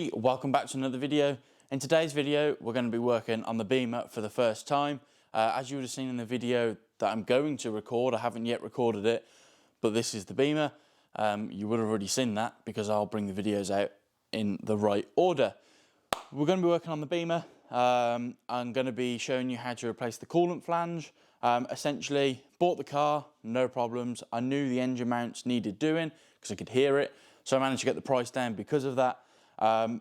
everybody, welcome back to another video. In today's video we're going to be working on the Beamer for the first time. As you would have seen in the video that I'm going to record, I haven't yet recorded it, but this is the Beamer. You would have already seen that because I'll bring the videos out in the right order. We're going to be working on the Beamer. I'm going to be showing you how to replace the coolant flange. Essentially, bought the car, no problems. I knew the engine mounts needed doing because I could hear it, so I managed to get the price down because of that.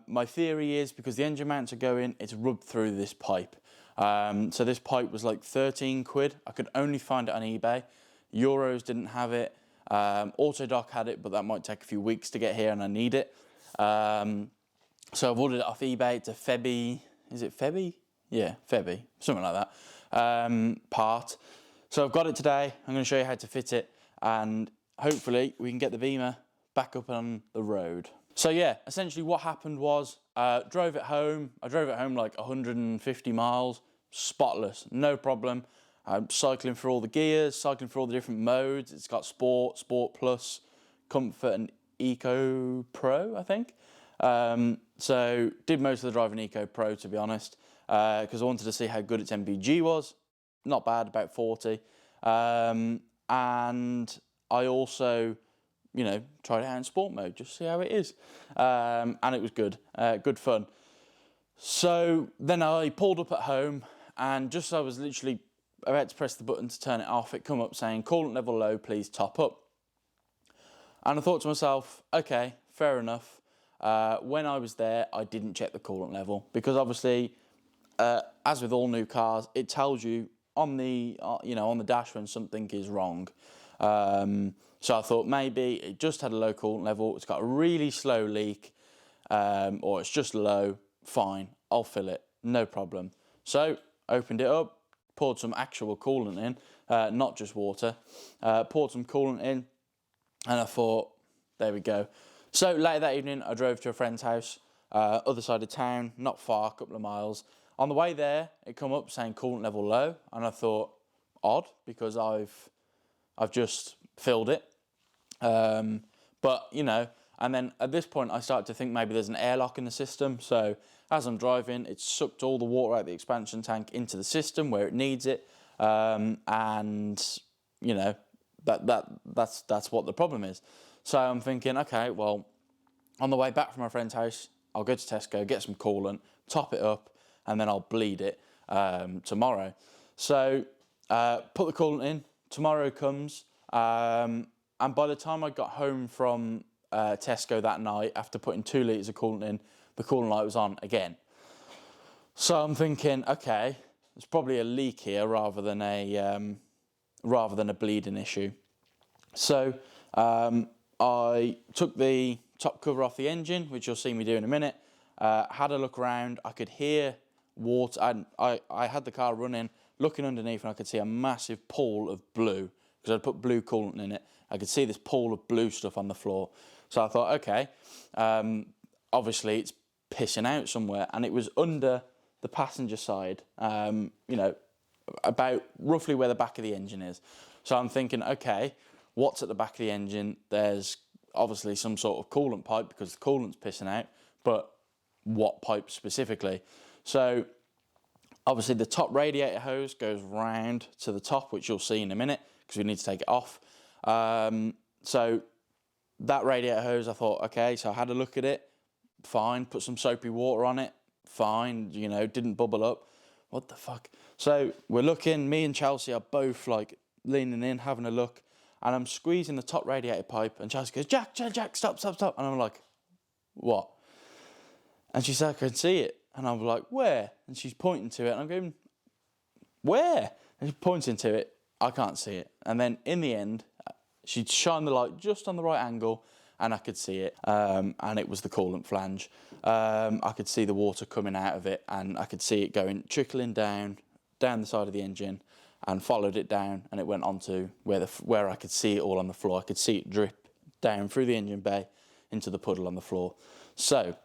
My theory is because the engine mounts are going, it's rubbed through this pipe. So this pipe was like 13 quid. I could only find it on eBay. Euros didn't have it. Autodoc had it, but that might take a few weeks to get here and I need it. So I've ordered it off eBay to Febi. Is it Febi? Yeah, Febi, something like that. Part. So I've got it today. I'm going to show you how to fit it and hopefully we can get the Beamer back up on the road. So yeah, essentially what happened was, drove it home. I drove it home like 150 miles, spotless, no problem. I'm cycling through all the gears, cycling through all the different modes. It's got Sport, Sport Plus, Comfort and Eco Pro, I think. So did most of the driving Eco Pro, to be honest, because I wanted to see how good its MPG was. Not bad, about 40. And I also, you know, tried it out in sport mode, just see how it is. And it was good, good fun. So then I pulled up at home and just as I was literally about to press the button to turn it off, it come up saying coolant level low, please top up. And I thought to myself, okay, fair enough. When I was there, I didn't check the coolant level because obviously, as with all new cars, it tells you on the, on the dash when something is wrong. So I thought maybe it just had a low coolant level. It's got a really slow leak, or it's just low. Fine, I'll fill it, no problem. So opened it up, poured some actual coolant in, not just water. Poured some coolant in, and I thought, there we go. So later that evening, I drove to a friend's house, other side of town, not far, a couple of miles. On the way there, it come up saying coolant level low, and I thought, odd, because I've just filled it. But, you know, and then at this point, I started to think maybe there's an airlock in the system. So as I'm driving, it's sucked all the water out of the expansion tank into the system where it needs it. And, you know, that's what the problem is. So I'm thinking, okay, well, on the way back from my friend's house, I'll go to Tesco, get some coolant, top it up, and then I'll bleed it tomorrow. So put the coolant in, tomorrow comes, and by the time I got home from Tesco that night, after putting 2 litres of coolant in, the coolant light was on again. So I'm thinking, okay, there's probably a leak here rather than a bleeding issue. So I took the top cover off the engine, which you'll see me do in a minute. Had a look around. I could hear water. I had the car running, looking underneath, and I could see a massive pool of blue because I'd put blue coolant in it. I could see this pool of blue stuff on the floor. So I thought, okay, obviously it's pissing out somewhere, and it was under the passenger side, you know, about roughly where the back of the engine is. So I'm thinking, okay, what's at the back of the engine? There's obviously some sort of coolant pipe because the coolant's pissing out, but what pipe specifically? So obviously the top radiator hose goes round to the top, which you'll see in a minute because we need to take it off. So that radiator hose, I thought, okay, so I had a look at it, fine, put some soapy water on it, fine, you know, didn't bubble up. What the fuck? So we're looking, me and Chelsea are both like leaning in, having a look, and I'm squeezing the top radiator pipe, and Chelsea goes, Jack, stop. And I'm like, what? And she said, I can see it. And I'm like, where? And she's pointing to it, and I'm going, where? And she's pointing to it, I can't see it. And then in the end, she'd shine the light just on the right angle, and I could see it. And it was the coolant flange. I could see the water coming out of it, and I could see it going, trickling down the side of the engine, and followed it down, and it went onto where I could see it all on the floor. I could see it drip down through the engine bay into the puddle on the floor. So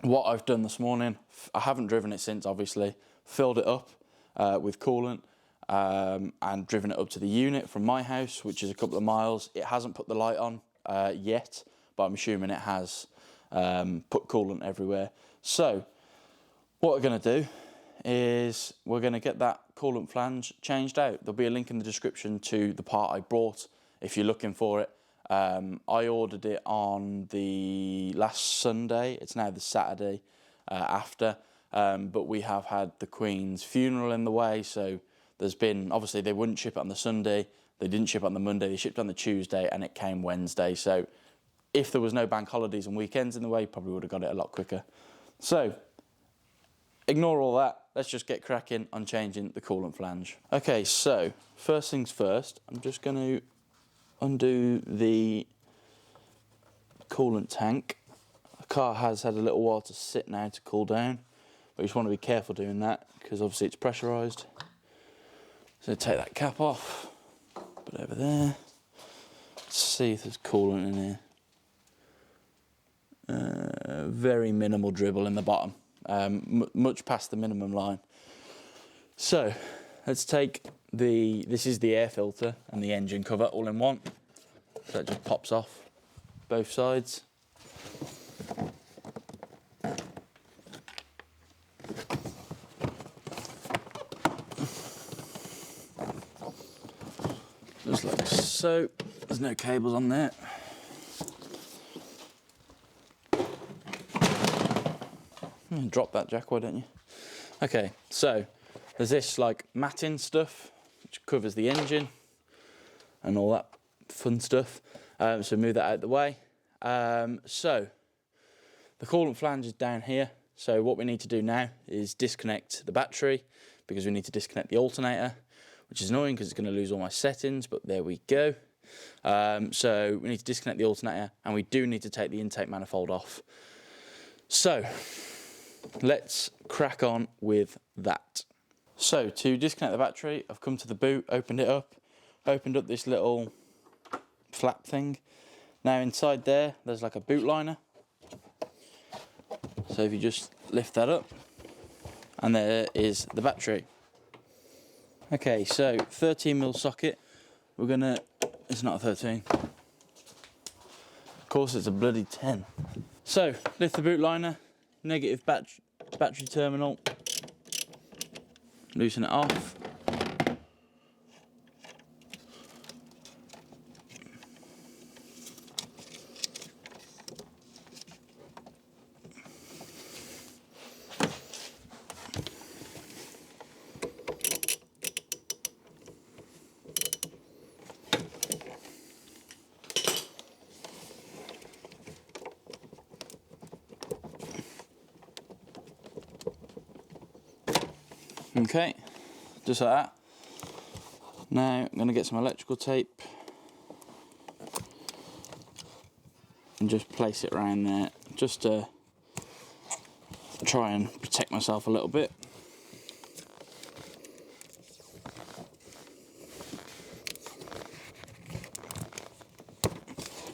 what I've done this morning, I haven't driven it since, obviously, filled it up with coolant, and driven it up to the unit from my house, which is a couple of miles. It hasn't put the light on yet, but I'm assuming it has. put coolant everywhere. So what we're going to do is we're going to get that coolant flange changed out. There'll be a link in the description to the part I brought if you're looking for it. I ordered it on the last Sunday. It's now the Saturday after, but we have had the Queen's funeral in the way, so there's been, obviously they wouldn't ship it on the Sunday, they didn't ship it on the Monday, they shipped on the Tuesday, and it came Wednesday. So if there was no bank holidays and weekends in the way, you probably would have got it a lot quicker. So ignore all that, let's just get cracking on changing the coolant flange. Okay, so first things first, I'm just going to undo the coolant tank. The car has had a little while to sit now to cool down, but you just want to be careful doing that because obviously it's pressurised. So take that cap off, put it over there. Let's see if there's coolant in here. Very minimal dribble in the bottom, much past the minimum line. So let's take this is the air filter and the engine cover all in one. So that just pops off both sides. Just like so. There's no cables on there. Drop that, Jack, why don't you? Okay, so there's this like matting stuff which covers the engine and all that fun stuff. So move that out of the way. So the coolant flange is down here. So what we need to do now is disconnect the battery because we need to disconnect the alternator, which is annoying because it's going to lose all my settings, but there we go. So we need to disconnect the alternator and we do need to take the intake manifold off. So let's crack on with that. So to disconnect the battery, I've come to the boot, opened it up, opened up this little flap thing. Now inside there, there's like a boot liner. So if you just lift that up, and there is the battery. Okay, so 13mm socket. We're gonna, it's not a 13. Of course it's a bloody 10. So lift the boot liner, negative battery terminal, loosen it off. Okay, just like that. Now I'm going to get some electrical tape and just place it around there, just to try and protect myself a little bit.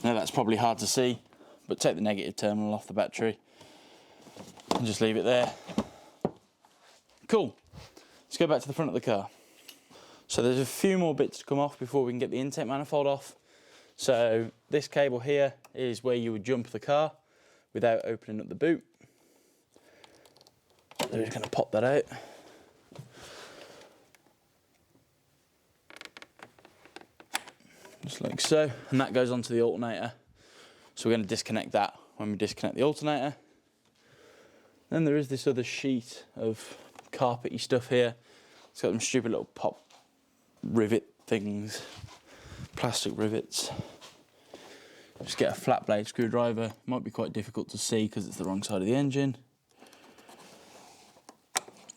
Now that's probably hard to see, but take the negative terminal off the battery and just leave it there. Cool. Let's go back to the front of the car. So there's a few more bits to come off before we can get the intake manifold off. So this cable here is where you would jump the car without opening up the boot. So we're just going to pop that out. Just like so, and that goes onto the alternator. So we're going to disconnect that when we disconnect the alternator. Then there is this other sheet of carpety stuff here. It's got some stupid little pop rivet things, plastic rivets. Just get a flat blade screwdriver. Might be quite difficult to see because it's the wrong side of the engine,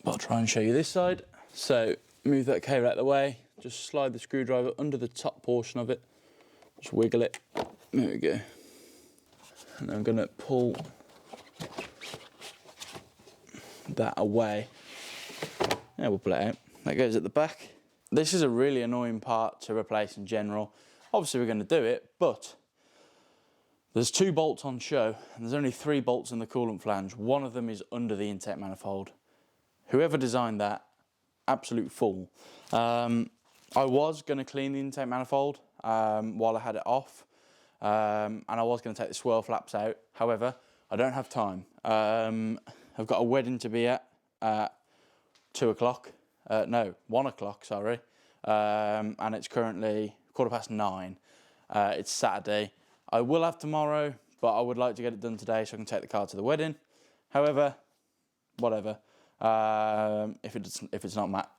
but I'll try and show you this side. So move that cable out of the way, just slide the screwdriver under the top portion of it, just wiggle it, there we go. And then I'm going to pull that away. Yeah, we'll pull it out. That goes at the back. This is a really annoying part to replace in general. Obviously we're going to do it, but there's 2 bolts on show and there's only 3 bolts in the coolant flange. One of them is under the intake manifold. Whoever designed that, absolute fool. I was going to clean the intake manifold while I had it off, and I was going to take the swirl flaps out. However, I don't have time. I've got a wedding to be at 2 o'clock. No, 1 o'clock, sorry. And it's currently 9:15. It's Saturday. I will have tomorrow, but I would like to get it done today so I can take the car to the wedding. However, whatever. If it's not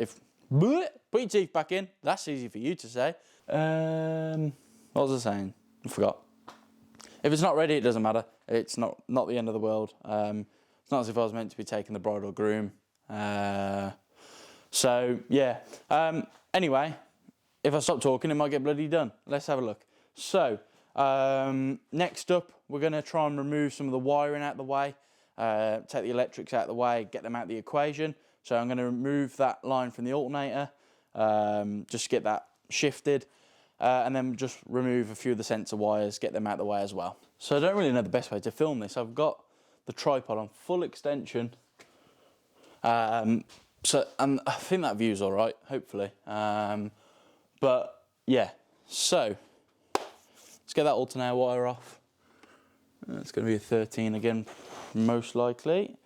put your teeth back in. That's easy for you to say. What was I saying? I forgot. If it's not ready, it doesn't matter. It's not the end of the world. It's not as if I was meant to be taking the bride or groom. So yeah. Anyway, if I stop talking, it might get bloody done. Let's have a look. So next up, we're going to try and remove some of the wiring out of the way. Take the electrics out of the way, get them out of the equation. So I'm going to remove that line from the alternator, just get that shifted, and then just remove a few of the sensor wires, get them out of the way as well. So I don't really know the best way to film this. I've got the tripod on full extension, and I think that view's all right, hopefully. But yeah, so let's get that alternator wire off. It's going to be a 13 again, most likely.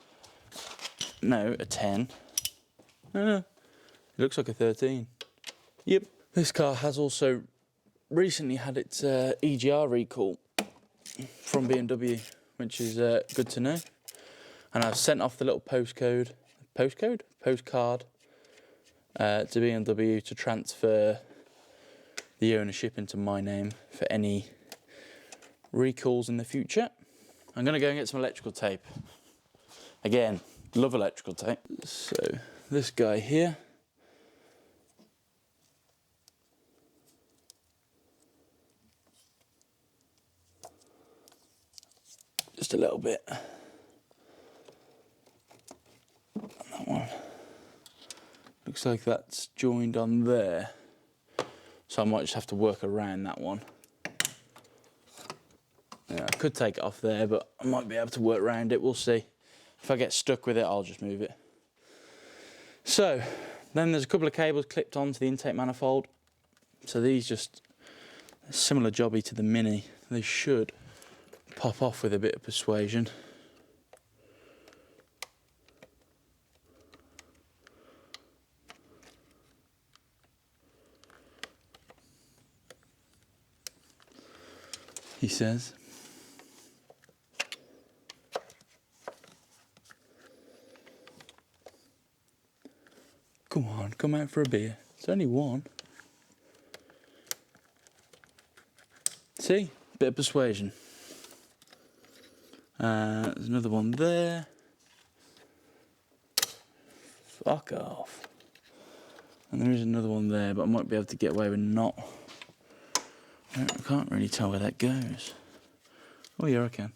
No, a 10. No, it looks like a 13. Yep. This car has also recently had its EGR recall from BMW, which is good to know. And I've sent off the little postcard to BMW to transfer the ownership into my name for any recalls in the future. I'm going to go and get some electrical tape. Again, love electrical tape. So this guy here. Just a little bit. And that one. Looks like that's joined on there. So I might just have to work around that one. Yeah, I could take it off there, but I might be able to work around it. We'll see. If I get stuck with it, I'll just move it. So, then there's a couple of cables clipped onto the intake manifold. So these just, similar jobby to the Mini. They should pop off with a bit of persuasion. He says. Come on, come out for a beer. It's only one. See? Bit of persuasion. There's another one there. Fuck off. And there is another one there, but I might be able to get away with not. I can't really tell where that goes. Oh yeah, I can.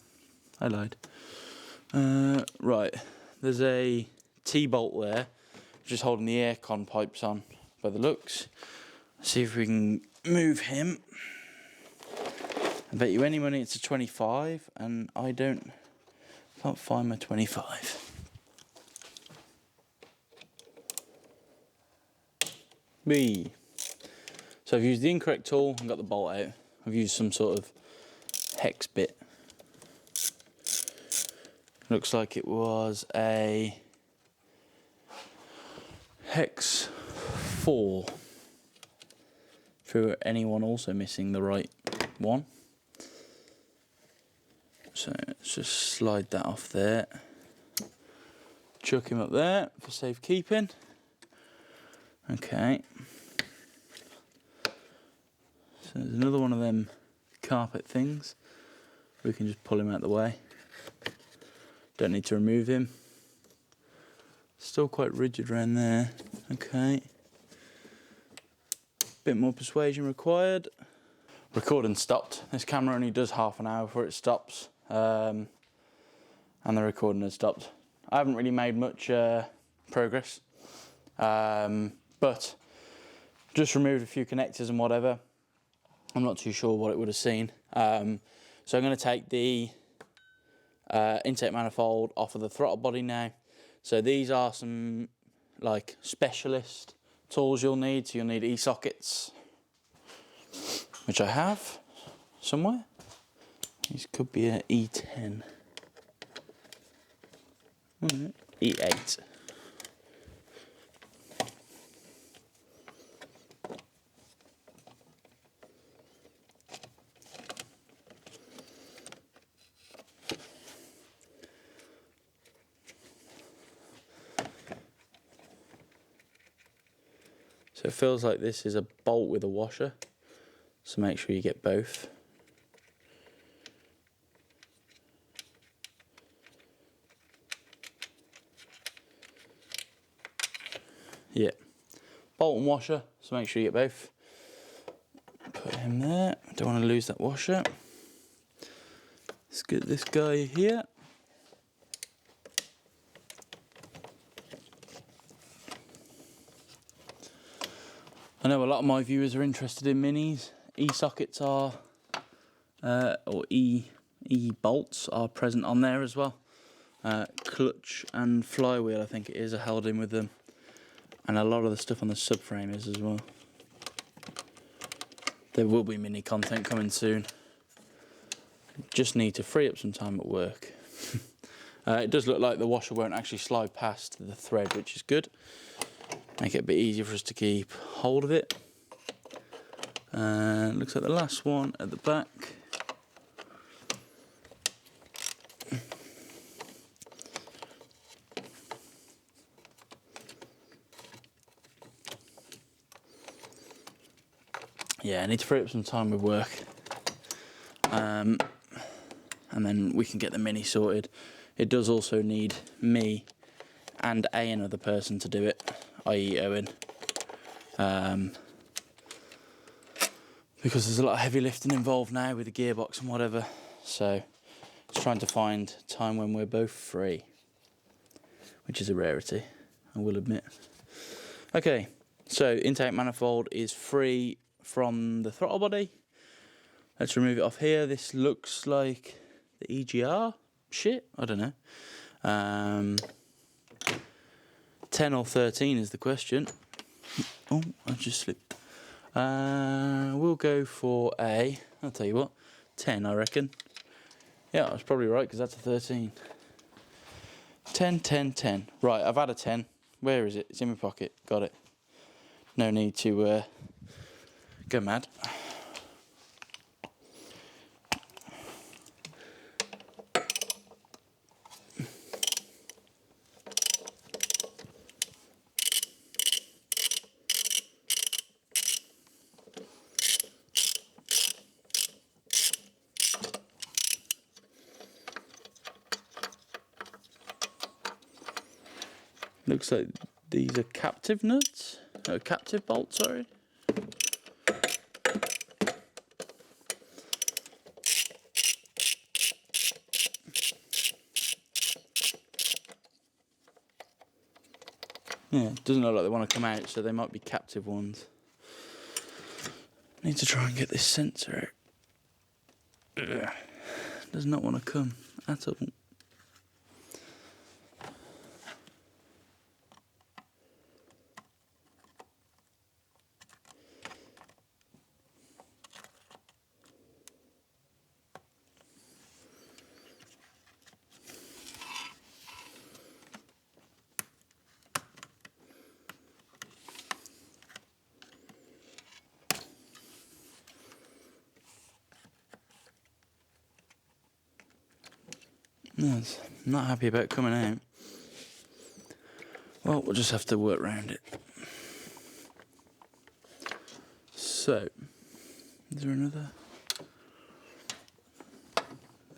I lied. Right, there's a T-bolt there, which is holding the aircon pipes on by the looks. Let's see if we can move him. I bet you any money it's a 25, and I can't find my 25. B. So I've used the incorrect tool and got the bolt out. I've used some sort of hex bit. Looks like it was a hex 4. For anyone also missing the right one. So let's just slide that off there. Chuck him up there for safekeeping. Okay. So there's another one of them carpet things. We can just pull him out of the way. Don't need to remove him. Still quite rigid around there. Okay. Bit more persuasion required. Recording stopped. This camera only does half an hour before it stops. And the recording has stopped. I haven't really made much progress. But just removed a few connectors and whatever. I'm not too sure what it would have seen. So I'm going to take the intake manifold off of the throttle body now. So these are some like specialist tools you'll need. So you'll need E-sockets, which I have somewhere. These could be an E10. E8. So it feels like this is a bolt with a washer, so make sure you get both. Yeah, bolt and washer, so make sure you get both. Put him there, don't want to lose that washer. Let's get this guy here. I know a lot of my viewers are interested in minis. E-sockets are, or E-bolts are present on there as well. Clutch and flywheel, I think it is, are held in with them. And a lot of the stuff on the subframe is as well. There will be mini content coming soon. Just need to free up some time at work. It does look like the washer won't actually slide past the thread, which is good. Make it a bit easier for us to keep hold of it. Looks like the last one at the back. Yeah, I need to free up some time with work. And then we can get the mini sorted. It does also need me and another person to do it, i.e. Owen. Because there's a lot of heavy lifting involved now with the gearbox and whatever. So it's trying to find time when we're both free, which is a rarity, I will admit. Okay, so intake manifold is free from the throttle body. Let's remove it off here. This looks like the EGR shit, I don't know. 10 or 13 is the question. Oh, I just slipped. We'll go for I'll tell you what, 10 I reckon. Yeah, I was probably right because that's a 13. 10, 10, 10. Right, I've had a 10. Where is it? It's in my pocket. Got it. No need to go mad. Looks like these are captive nuts. Oh, captive bolts, sorry. Yeah, it doesn't look like they want to come out, so they might be captive ones. Need to try and get this sensor out. Ugh. Does not want to come at all. No, it's not happy about coming out. Well, we'll just have to work around it. So, is there another?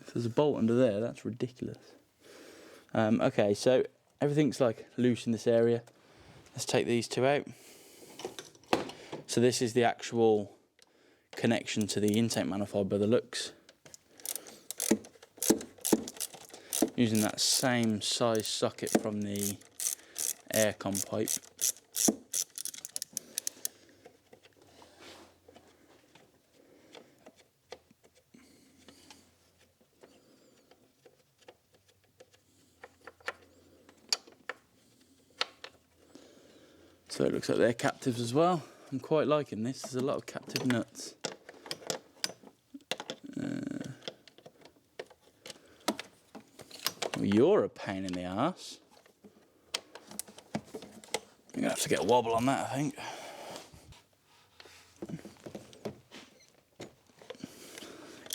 If there's a bolt under there, that's ridiculous. Okay, so everything's like loose in this area. Let's take these two out. So this is the actual connection to the intake manifold by the looks. Using that same size socket from the aircon pipe. So it looks like they're captives as well. I'm quite liking this. There's a lot of captive nuts. You're a pain in the arse. You're gonna have to get a wobble on that, I think.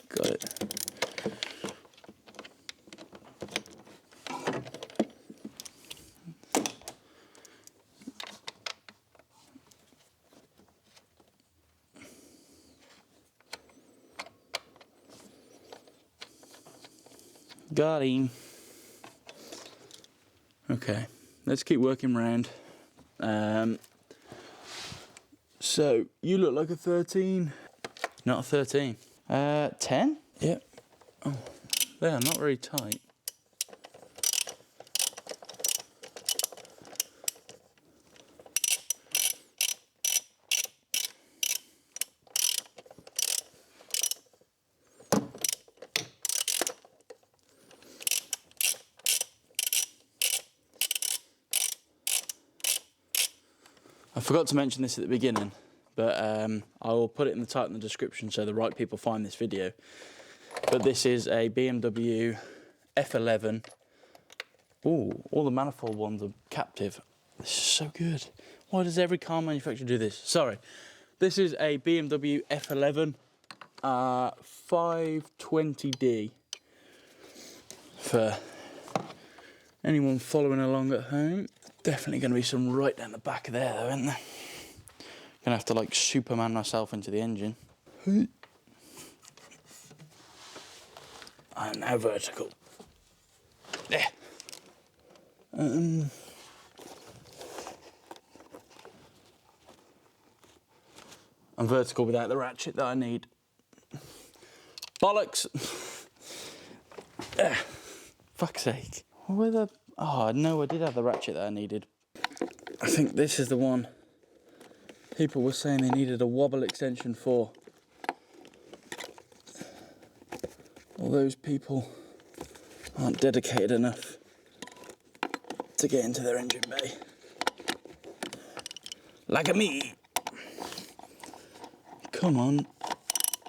Got it. Got him. Okay, let's keep working round. So, you look like a 13. Not a 13. 10? Yep. Oh, they are not very tight. I forgot to mention this at the beginning, but I will put it in the title in the description so the right people find this video. But this is a BMW F11. Ooh, all the manifold ones are captive. This is so good. Why does every car manufacturer do this? Sorry. This is a BMW F11 520D. For anyone following along at home, definitely going to be some right down the back of there, though, isn't there? Gonna have to like Superman myself into the engine. And now vertical. There. I'm vertical without the ratchet that I need. Bollocks! Fuck's sake. Where the... Oh, no, I did have the ratchet that I needed. I think this is the one people were saying they needed a wobble extension for. All those people aren't dedicated enough to get into their engine bay. Like me. Come on.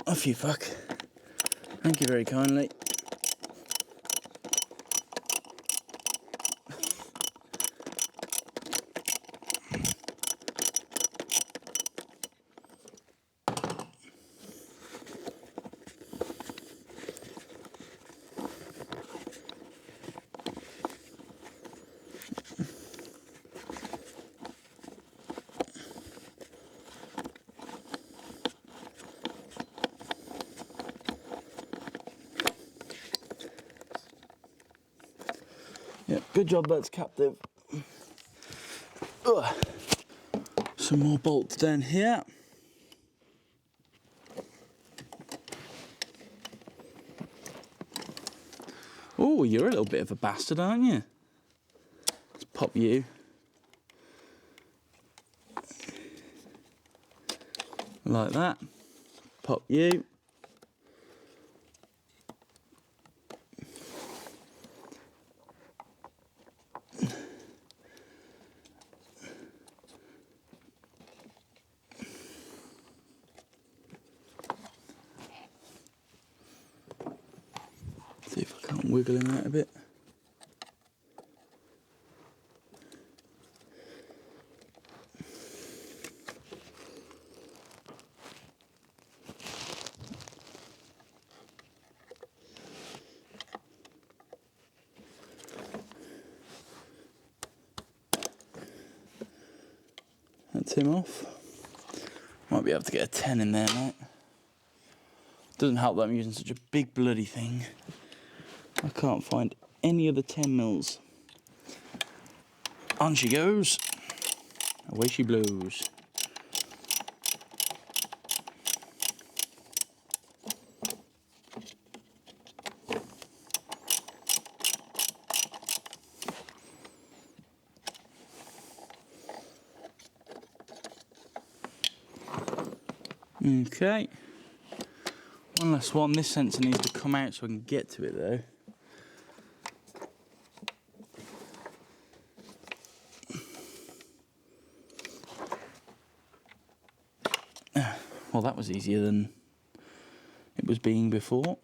Off you fuck. Thank you very kindly. Yep, good job that's captive. Ugh. Some more bolts down here. Oh, you're a little bit of a bastard, aren't you? Let's pop you. Like that. Pop you. See if I can't wiggle him out a bit. That's him off. Might be able to get a 10 in there, mate. Doesn't help that I'm using such a big bloody thing. I can't find any of the 10 mils. On she goes. Away she blows. Okay. One last one. This sensor needs to come out so I can get to it though. Well, that was easier than it was being before.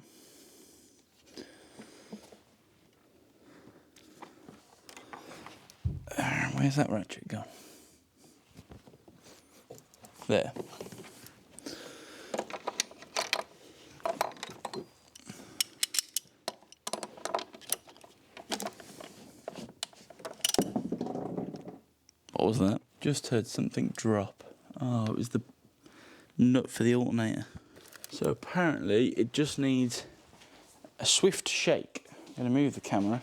Where's that ratchet gone? There. What was that? Just heard something drop. Oh, it was the nut for the alternator. So apparently it just needs a swift shake. I'm going to move the camera.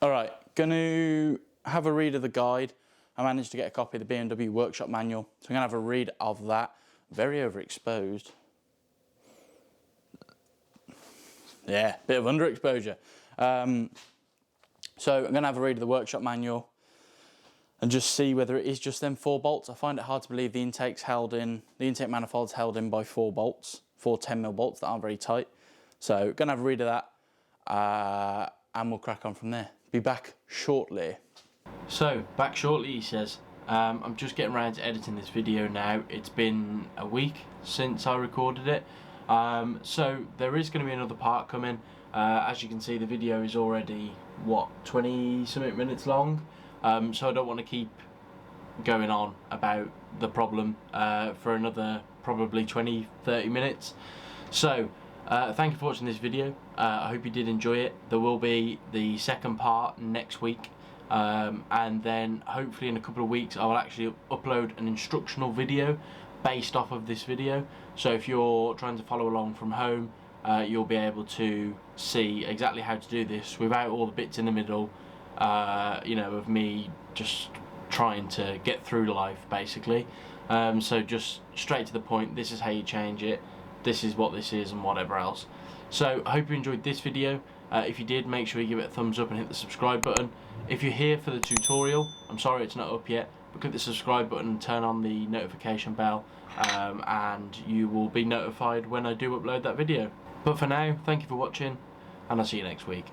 Alright, going to have a read of the guide. I managed to get a copy of the BMW workshop manual, so I'm going to have a read of that. Very overexposed. Yeah, bit of underexposure. So I'm going to have a read of the workshop manual and just see whether it is just them 4 bolts. I find it hard to believe the intake manifold's held in by 4 bolts, 4 10mm bolts that aren't very tight. So going to have a read of that and we'll crack on from there. Be back shortly. So, back shortly, he says. I'm just getting around to editing this video now. It's been a week since I recorded it. So, there is going to be another part coming. As you can see, the video is already, what, 20-something minutes long? So I don't want to keep going on about the problem for another probably 20-30 minutes. So, thank you for watching this video. I hope you did enjoy it. There will be the second part next week, and then hopefully in a couple of weeks I will actually upload an instructional video based off of this video. So if you're trying to follow along from home, you'll be able to see exactly how to do this without all the bits in the middle, you know, of me just trying to get through life basically. So just straight to the point, this is how you change it, this is what this is, and whatever else. So I hope you enjoyed this video. If you did, make sure you give it a thumbs up and hit the subscribe button. If you're here for the tutorial, I'm sorry it's not up yet, but click the subscribe button and turn on the notification bell, and you will be notified when I do upload that video. But for now, thank you for watching, and I'll see you next week.